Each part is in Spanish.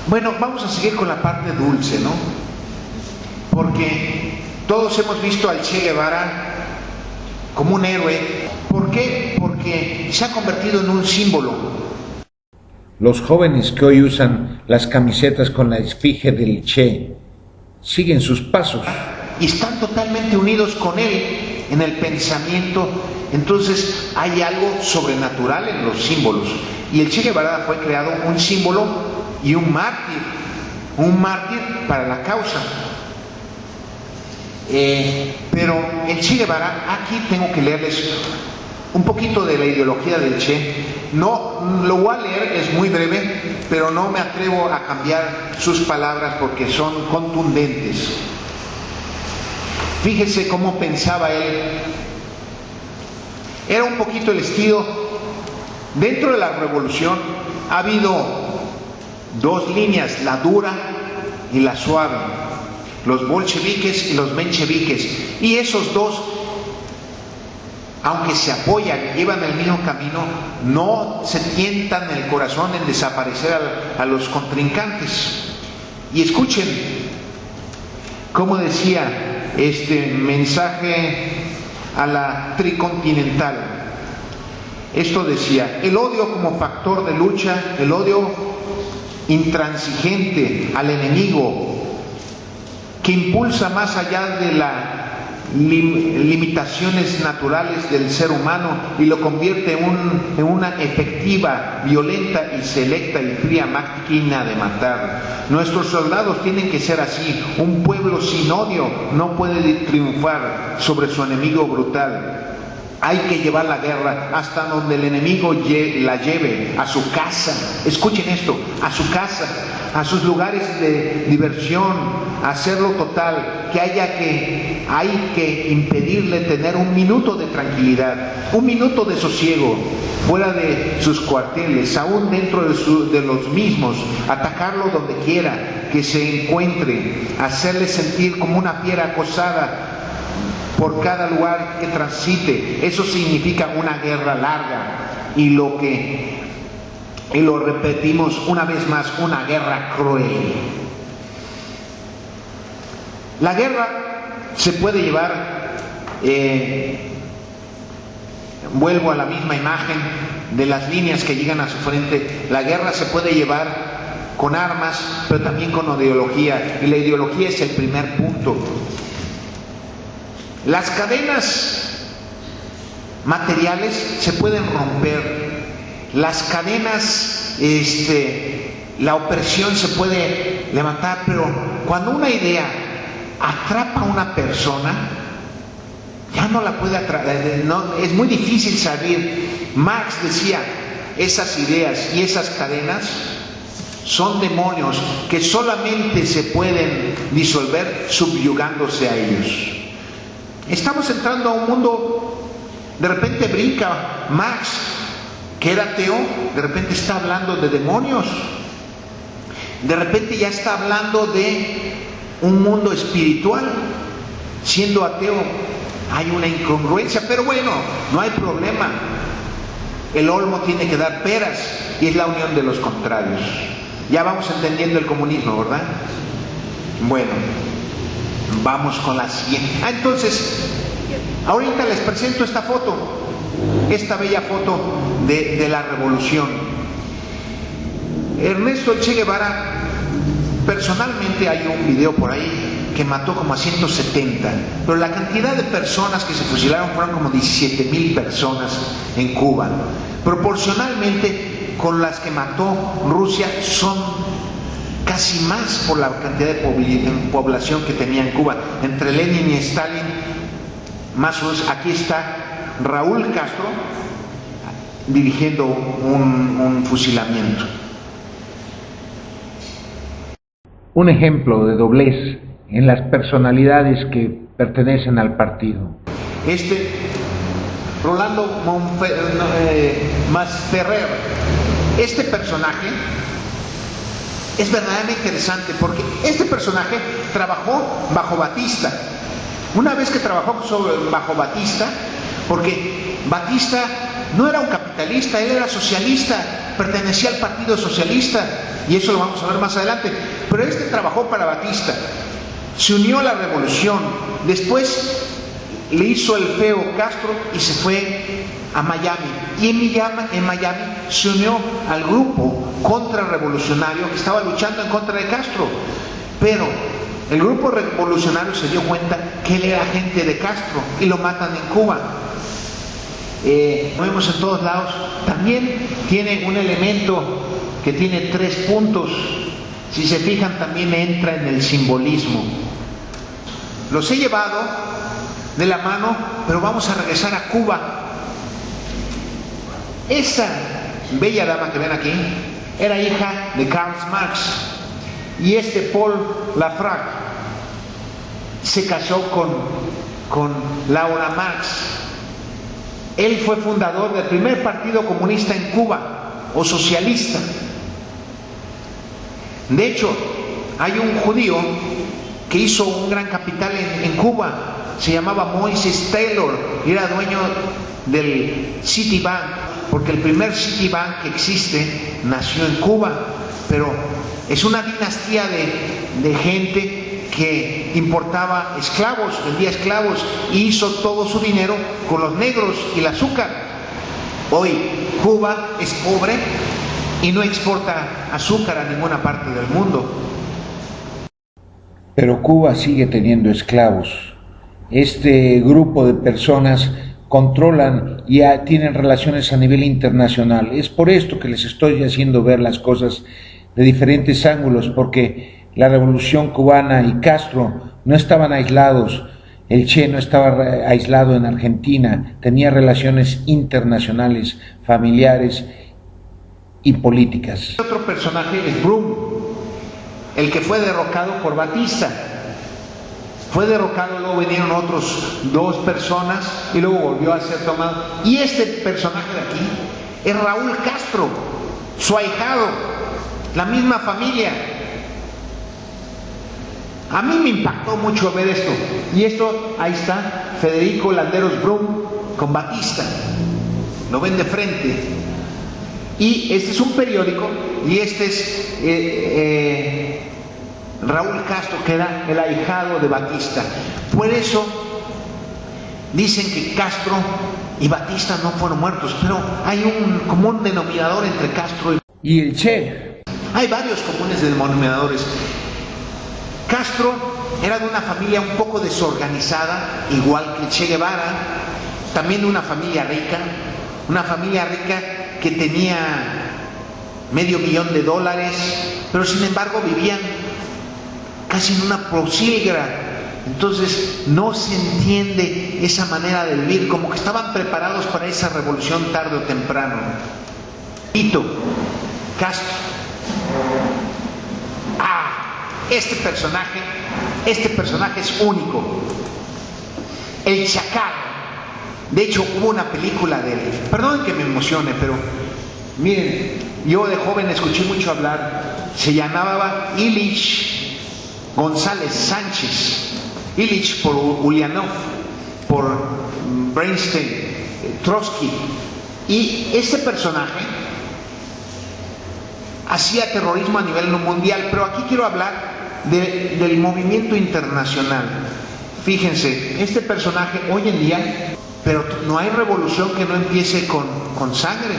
Bueno, vamos a seguir con la parte dulce, ¿no? Porque todos hemos visto al Che Guevara como un héroe. ¿Por qué? Porque se ha convertido en un símbolo. Los jóvenes que hoy usan las camisetas con la esfinge del Che siguen sus pasos. Y están totalmente unidos con él en el pensamiento. Entonces hay algo sobrenatural en los símbolos. Y el Che Guevara fue creado un símbolo y un mártir para la causa. Pero el Che Guevara, aquí tengo que leerles un poquito de la ideología del Che. No lo voy a leer, es muy breve, pero no me atrevo a cambiar sus palabras porque son contundentes. Fíjese cómo pensaba él. Era un poquito el estilo. Dentro de la revolución ha habido dos líneas, la dura y la suave, los bolcheviques y los mencheviques, y esos dos, aunque se apoyan y llevan el mismo camino, no se tientan el corazón en desaparecer a los contrincantes. Y escuchen cómo decía este mensaje a la tricontinental. Esto decía: el odio como factor de lucha, el odio intransigente al enemigo, que impulsa más allá de las limitaciones naturales del ser humano y lo convierte en una efectiva, violenta y selecta y fría máquina de matar. Nuestros soldados tienen que ser así. Un pueblo sin odio no puede triunfar sobre su enemigo brutal. Hay que llevar la guerra hasta donde el enemigo la lleve, a su casa. Escuchen esto: a su casa, a sus lugares de diversión, hacerlo total, hay que impedirle tener un minuto de tranquilidad, un minuto de sosiego, fuera de sus cuarteles, aún dentro de los mismos, atacarlo donde quiera que se encuentre, hacerle sentir como una fiera acosada por cada lugar que transite. Eso significa una guerra larga, y lo repetimos una vez más, una guerra cruel. La guerra se puede llevar, vuelvo a la misma imagen de las líneas que llegan a su frente. La guerra se puede llevar con armas, pero también con ideología, y la ideología es el primer punto. Las cadenas materiales se pueden romper, las cadenas, la opresión se puede levantar, pero cuando una idea atrapa a una persona, ya no la puede atrapar, es muy difícil salir. Marx decía: esas ideas y esas cadenas son demonios que solamente se pueden disolver subyugándose a ellos. Estamos entrando a un mundo, de repente brinca Marx, que era ateo, de repente está hablando de demonios, de repente ya está hablando de un mundo espiritual. Siendo ateo hay una incongruencia, pero bueno, no hay problema. El olmo tiene que dar peras, y es la unión de los contrarios. Ya vamos entendiendo el comunismo, ¿verdad? Bueno, vamos con la siguiente. Entonces, ahorita les presento esta foto, esta bella foto de la revolución. Ernesto Che Guevara, personalmente hay un video por ahí que mató como a 170, pero la cantidad de personas que se fusilaron fueron como 17,000 personas en Cuba. Proporcionalmente con las que mató Rusia son casi más por la cantidad de población que tenía en Cuba. Entre Lenin y Stalin, más o menos. Aquí está Raúl Castro dirigiendo un fusilamiento. Un ejemplo de doblez en las personalidades que pertenecen al partido. Rolando Masferrer, este personaje es verdaderamente interesante, porque este personaje trabajó bajo Batista. Una vez que trabajó bajo Batista, porque Batista no era un capitalista, él era socialista, pertenecía al Partido Socialista, y eso lo vamos a ver más adelante. Pero trabajó para Batista, se unió a la revolución, después le hizo el feo Castro y se fue a Miami. Y en Miami se unió al grupo contrarrevolucionario que estaba luchando en contra de Castro. Pero el grupo revolucionario se dio cuenta que él era agente de Castro y lo matan en Cuba. Lo vemos en todos lados. También tiene un elemento que tiene 3 puntos. Si se fijan, también entra en el simbolismo. Los he llevado de la mano, pero vamos a regresar a Cuba. Esta bella dama que ven aquí era hija de Karl Marx, y Paul Lafargue se casó con Laura Marx. Él fue fundador del primer partido comunista en Cuba, o socialista. De hecho, hay un judío que hizo un gran capital en Cuba, se llamaba Moises Taylor, y era dueño del Citibank, porque el primer Citibank que existe nació en Cuba. Pero es una dinastía de gente que importaba esclavos, vendía esclavos, y hizo todo su dinero con los negros y el azúcar. Hoy Cuba es pobre y no exporta azúcar a ninguna parte del mundo. Pero Cuba sigue teniendo esclavos. Este grupo de personas controlan y tienen relaciones a nivel internacional. Es por esto que les estoy haciendo ver las cosas de diferentes ángulos, porque la revolución cubana y Castro no estaban aislados. El Che no estaba aislado en Argentina, tenía relaciones internacionales, familiares y políticas. Otro personaje es Brum, el que fue derrocado por Batista. Fue derrocado, luego vinieron otros 2 personas y luego volvió a ser tomado. Y este personaje de aquí es Raúl Castro, su ahijado, la misma familia. A mí me impactó mucho ver esto. Y esto, ahí está, Federico Landeros Brum con Batista. Lo ven de frente. Y este es un periódico, y este es Raúl Castro, que era el ahijado de Batista. Por eso dicen que Castro y Batista no fueron muertos, pero hay un común denominador entre Castro y el Che. Hay varios comunes denominadores. Castro era de una familia un poco desorganizada, igual que Che Guevara, también de una familia rica que tenía $500,000, pero sin embargo vivían casi en una posilga. Entonces no se entiende esa manera de vivir, como que estaban preparados para esa revolución tarde o temprano. Tito Castro. Este personaje es único. El Chacal. De hecho, hubo una película de él. Perdonen que me emocione, pero miren, yo de joven escuché mucho hablar. Se llamaba Ilich González Sánchez. Ilich por Ulyanov, por Bernstein, Trotsky. Y este personaje hacía terrorismo a nivel mundial, pero aquí quiero hablar del movimiento internacional. Fíjense, este personaje hoy en día, pero no hay revolución que no empiece con sangre,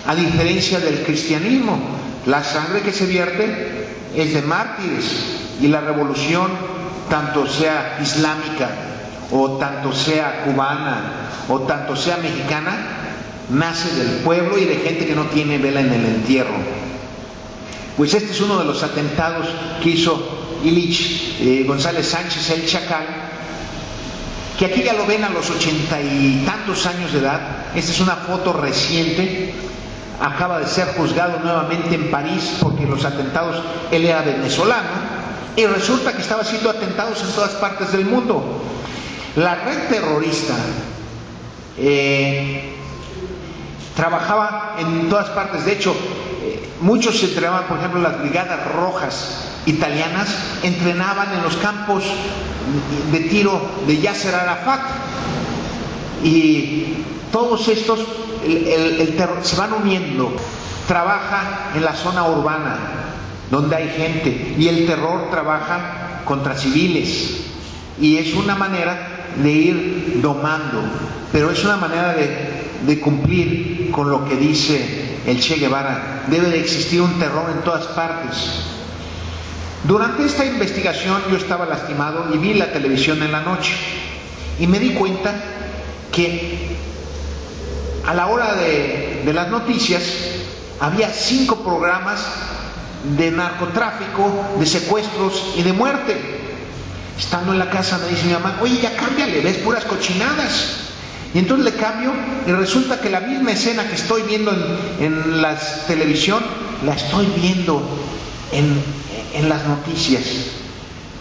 a diferencia del cristianismo. La sangre que se vierte es de mártires, y la revolución, tanto sea islámica o tanto sea cubana o tanto sea mexicana, nace del pueblo y de gente que no tiene vela en el entierro. Pues este es uno de los atentados que hizo Ilich González Sánchez, el Chacal, que aquí ya lo ven a los 80 y tantos años de edad. Esta es una foto reciente. Acaba de ser juzgado nuevamente en París porque los atentados, él era venezolano, y resulta que estaba haciendo atentados en todas partes del mundo. La red terrorista trabajaba en todas partes. De hecho, muchos se entrenaban, por ejemplo, las brigadas rojas italianas entrenaban en los campos de tiro de Yasser Arafat. Y todos estos, el terror, se van uniendo. Trabaja en la zona urbana, donde hay gente, y el terror trabaja contra civiles. Y es una manera de ir domando, pero es una manera de cumplir con lo que dice el Che Guevara. Debe de existir un terror en todas partes. Durante esta investigación yo estaba lastimado y vi la televisión en la noche y me di cuenta que a la hora de las noticias había 5 programas de narcotráfico, de secuestros y de muerte. Estando en la casa me dice mi mamá: oye, ya cámbiale, ves puras cochinadas. Y entonces le cambio y resulta que la misma escena que estoy viendo en la televisión la estoy viendo en las noticias.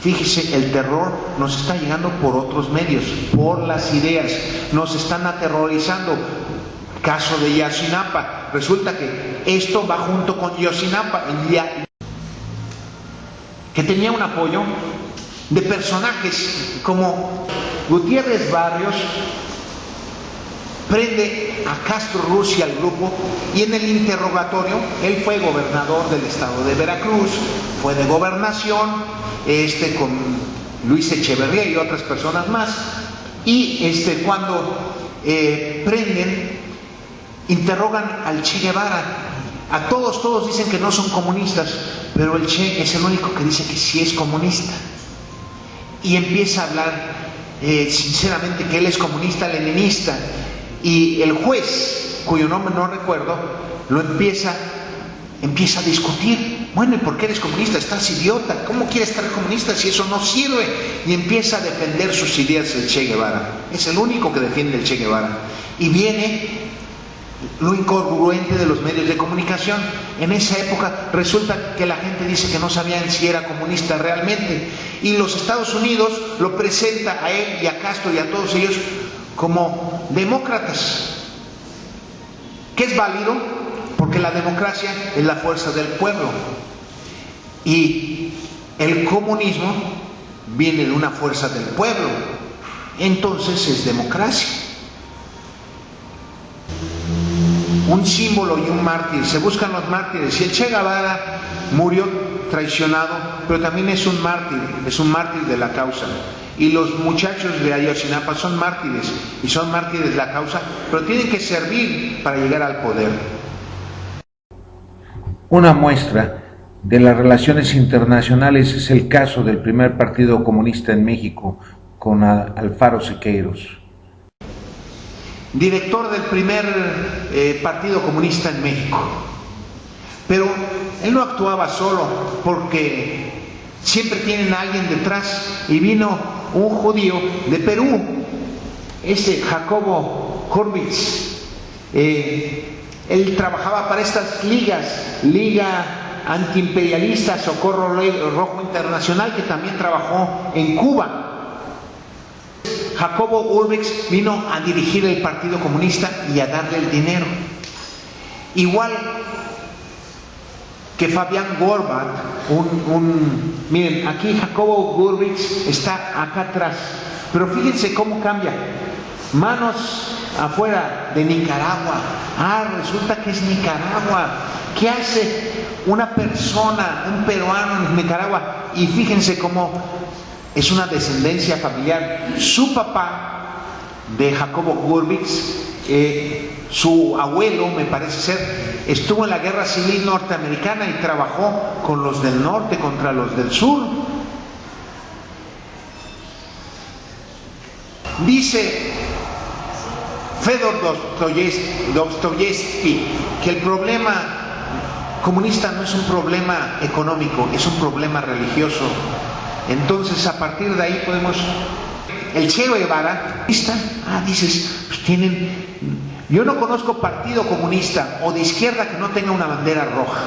Fíjese, el terror nos está llegando por otros medios, por las ideas, nos están aterrorizando. Caso de Yotzinapa, resulta que esto va junto con Yotzinapa, que tenía un apoyo de personajes como Gutiérrez Barrios. Prende a Castro Ruz y al grupo, y en el interrogatorio, él fue gobernador del estado de Veracruz, fue de gobernación, con Luis Echeverría y otras personas más, y cuando prenden, interrogan al Che Guevara. A todos dicen que no son comunistas, pero el Che es el único que dice que sí es comunista, y empieza a hablar sinceramente que él es comunista leninista. Y el juez, cuyo nombre no recuerdo, lo empieza a discutir. Bueno, ¿y por qué eres comunista? Estás idiota. ¿Cómo quieres estar comunista si eso no sirve? Y empieza a defender sus ideas el Che Guevara. Es el único que defiende el Che Guevara. Y viene lo incongruente de los medios de comunicación. En esa época resulta que la gente dice que no sabían si era comunista realmente. Y los Estados Unidos lo presenta a él y a Castro y a todos ellos como demócratas, que es válido porque la democracia es la fuerza del pueblo y el comunismo viene de una fuerza del pueblo, entonces es democracia. Un símbolo y un mártir, se buscan los mártires, y el Che Guevara murió traicionado, pero también es un mártir de la causa. Y los muchachos de Ayotzinapa son mártires, y son mártires de la causa, pero tienen que servir para llegar al poder. Una muestra de las relaciones internacionales es el caso del primer partido comunista en México, con Alfaro Siqueiros. Director del primer partido comunista en México. Pero él no actuaba solo, porque siempre tienen a alguien detrás, y vino un judío de Perú, Jacobo Hurwitz. Él trabajaba para estas ligas, Liga Antiimperialista, Socorro Rojo Internacional, que también trabajó en Cuba. Jacobo Hurwitz vino a dirigir el Partido Comunista y a darle el dinero. Igual que Fabián Gorbat, miren, aquí Jacobo Hurwitz está acá atrás, pero fíjense cómo cambia. Manos afuera de Nicaragua. Resulta que es Nicaragua. ¿Qué hace una persona, un peruano en Nicaragua? Y fíjense cómo es una descendencia familiar. Su papá, de Jacobo Hurwitz, su abuelo, me parece ser, estuvo en la Guerra Civil Norteamericana y trabajó con los del norte contra los del sur. Dice Fedor Dostoyevsky que el problema comunista no es un problema económico, es un problema religioso. Entonces, a partir de ahí podemos... El Che Guevara, dices, pues yo no conozco partido comunista o de izquierda que no tenga una bandera roja.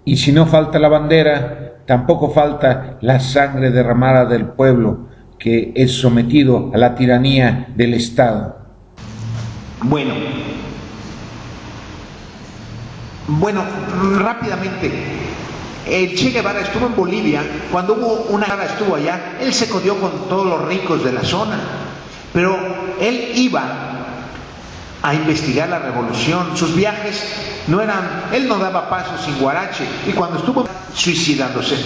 Y si no falta la bandera, tampoco falta la sangre derramada del pueblo que es sometido a la tiranía del Estado. Bueno, rápidamente, el Che Guevara estuvo en Bolivia, cuando hubo una guerra estuvo allá, él se codió con todos los ricos de la zona, Pero él iba a investigar la revolución. Sus viajes no eran, él no daba pasos sin guarache, y cuando estuvo suicidándose,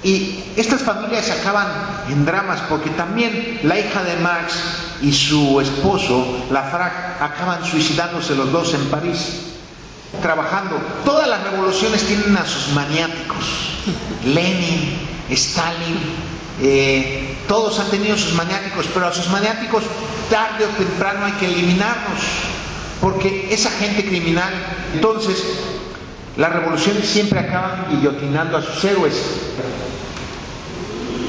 y estas familias acaban en dramas porque también la hija de Marx y su esposo, Lafrac, acaban suicidándose los dos en París, trabajando. Todas las revoluciones tienen a sus maniáticos. Lenin, Stalin, todos han tenido sus maniáticos, pero a sus maniáticos tarde o temprano hay que eliminarlos, porque esa gente criminal, entonces las revoluciones siempre acaban guillotinando a sus héroes.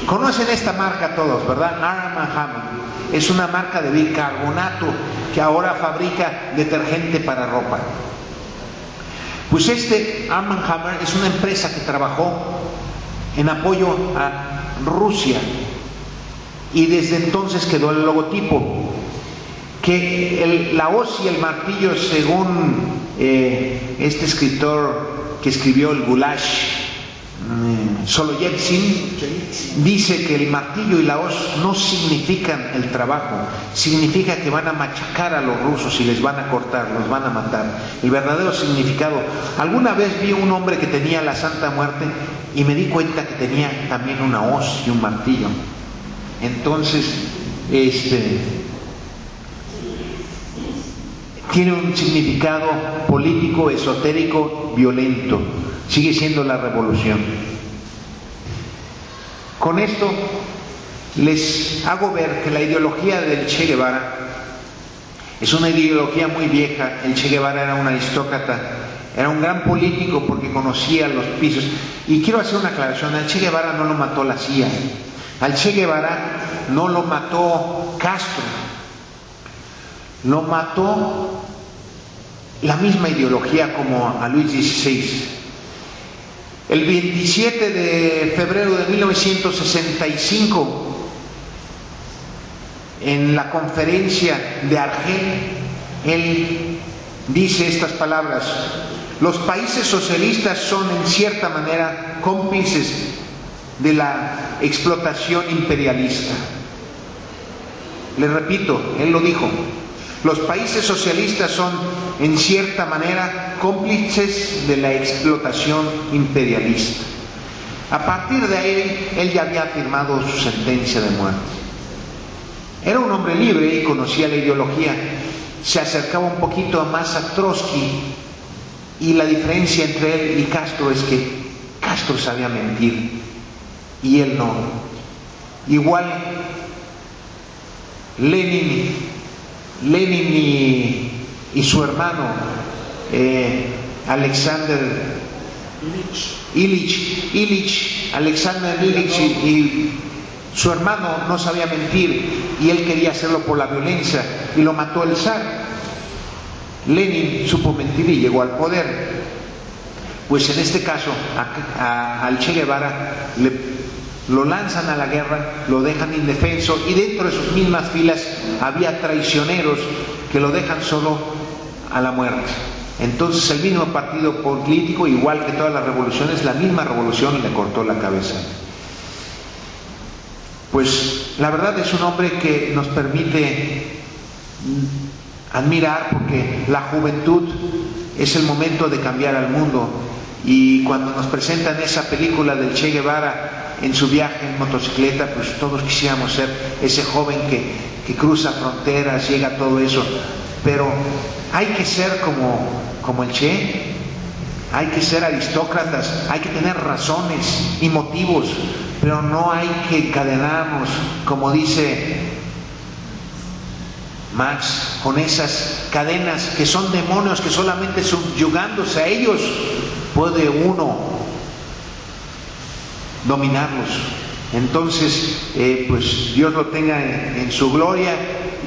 Conocen esta marca todos, ¿verdad? Arm & Hammer. Es una marca de bicarbonato que ahora fabrica detergente para ropa. Pues Arm & Hammer es una empresa que trabajó en apoyo a Rusia, y desde entonces quedó el logotipo, que la hoz y el martillo, según este escritor que escribió el Gulash, Soloyevsky, dice que el martillo y la hoz no significan el trabajo, significa que van a machacar a los rusos y les van a cortar, los van a matar. El verdadero significado. Alguna vez vi un hombre que tenía la Santa Muerte y me di cuenta que tenía también una hoz y un martillo. Entonces, tiene un significado político, esotérico, violento. Sigue siendo la revolución. Con esto les hago ver que la ideología del Che Guevara es una ideología muy vieja. El Che Guevara era un aristócrata, era un gran político porque conocía los pisos. Y quiero hacer una aclaración: al Che Guevara no lo mató la CIA, al Che Guevara no lo mató Castro, lo mató la misma ideología como a Luis XVI. El 27 de febrero de 1965, en la conferencia de Argel, él dice estas palabras: los países socialistas son en cierta manera cómplices de la explotación imperialista. Le repito, él lo dijo: los países socialistas son en cierta manera cómplices de la explotación imperialista. A partir de ahí, él ya había firmado su sentencia de muerte. Era un hombre libre y conocía la ideología. Se acercaba un poquito más a Trotsky, y la diferencia entre él y Castro es que Castro sabía mentir y él no. Igual Lenin y su hermano Alexander Ilich y su hermano no sabía mentir, y él quería hacerlo por la violencia, y lo mató el zar. Lenin supo mentir y llegó al poder. Pues en este caso al Che Guevara lo lanzan a la guerra, lo dejan indefenso, y dentro de sus mismas filas había traicioneros que lo dejan solo a la muerte. Entonces el mismo partido político, igual que todas las revoluciones, la misma revolución le cortó la cabeza. Pues la verdad es un hombre que nos permite admirar, porque la juventud es el momento de cambiar al mundo. Y cuando nos presentan esa película del Che Guevara en su viaje en motocicleta, pues todos quisiéramos ser ese joven que cruza fronteras, llega a todo eso. Pero hay que ser como el Che, hay que ser aristócratas, hay que tener razones y motivos, pero no hay que encadenarnos, como dice Marx, con esas cadenas que son demonios, que solamente subyugándose a ellos puede uno dominarlos. Entonces, pues Dios lo tenga en su gloria.